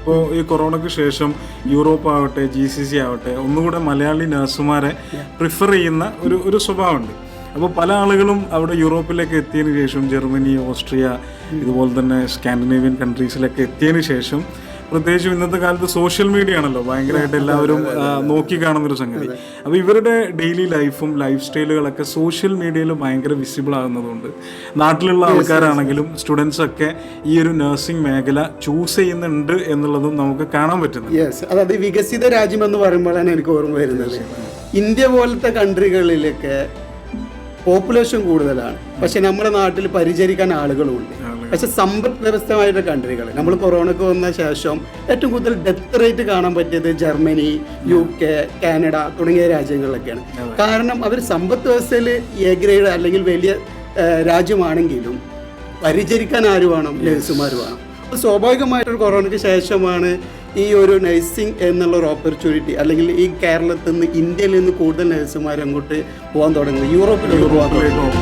ഇപ്പോൾ ഈ കൊറോണയ്ക്ക് ശേഷം യൂറോപ്പ് ആവട്ടെ GCC ആവട്ടെ ഒന്നുകൂടെ മലയാളി നഴ്സുമാരെ പ്രിഫർ ചെയ്യുന്ന ഒരു സ്വഭാവമുണ്ട്. അപ്പോൾ പല ആളുകളും അവിടെ യൂറോപ്പിലേക്ക് എത്തിയതിന് ശേഷം ജർമ്മനി, ഓസ്ട്രിയ, ഇതുപോലെ തന്നെ സ്കാൻഡിനേവിയൻ കൺട്രീസിലൊക്കെ എത്തിയതിന് ശേഷം, പ്രത്യേകിച്ചും ഇന്നത്തെ കാലത്ത് സോഷ്യൽ മീഡിയ ആണല്ലോ ഭയങ്കരമായിട്ട് എല്ലാവരും നോക്കി കാണുന്നൊരു സംഗതി. അപ്പോൾ ഇവരുടെ ഡെയിലി ലൈഫും ലൈഫ് സ്റ്റൈലുകളൊക്കെ സോഷ്യൽ മീഡിയയിൽ ഭയങ്കര വിസിബിൾ ആകുന്നതുകൊണ്ട് നാട്ടിലുള്ള ആൾക്കാരാണെങ്കിലും സ്റ്റുഡൻസൊക്കെ ഈ ഒരു നഴ്സിംഗ് മേഖല ചൂസ് ചെയ്യുന്നുണ്ട് എന്നുള്ളതും നമുക്ക് കാണാൻ പറ്റുന്നു. അതായത് വികസിത രാജ്യം എന്ന് പറയുമ്പോഴാണ് എനിക്ക് ഓർമ്മ വരുന്നത്. ഇന്ത്യ പോലത്തെ കൺട്രികളിലൊക്കെ പോപ്പുലേഷൻ കൂടുതലാണ്, പക്ഷെ നമ്മുടെ നാട്ടിൽ പരിചരിക്കാൻ ആളുകളുമുണ്ട്. പക്ഷെ സമ്പദ് വ്യവസ്ഥമായിട്ട് കൺട്രികൾ, നമ്മൾ കൊറോണയ്ക്ക് വന്ന ശേഷം ഏറ്റവും കൂടുതൽ ഡെത്ത് റേറ്റ് കാണാൻ പറ്റിയത് ജർമ്മനി, UK, കാനഡ തുടങ്ങിയ രാജ്യങ്ങളിലൊക്കെയാണ്. കാരണം അവർ സമ്പദ് വ്യവസ്ഥയിൽ എ ഗ്രേഡ് അല്ലെങ്കിൽ വലിയ രാജ്യമാണെങ്കിലും പരിചരിക്കാൻ ആര് വേണം? നഴ്സുമാർ വേണം. അപ്പോൾ സ്വാഭാവികമായിട്ടൊരു കൊറോണയ്ക്ക് ശേഷമാണ് ഈ ഒരു നഴ്സിംഗ് എന്നുള്ളൊരു ഓപ്പർച്യൂണിറ്റി, അല്ലെങ്കിൽ ഈ കേരളത്തിൽ നിന്ന് ഇന്ത്യയിൽ നിന്ന് കൂടുതൽ നഴ്സുമാർ അങ്ങോട്ട് പോകാൻ തുടങ്ങുന്നത്, യൂറോപ്പിലേക്ക് പോകാൻ തുടങ്ങുന്നത്.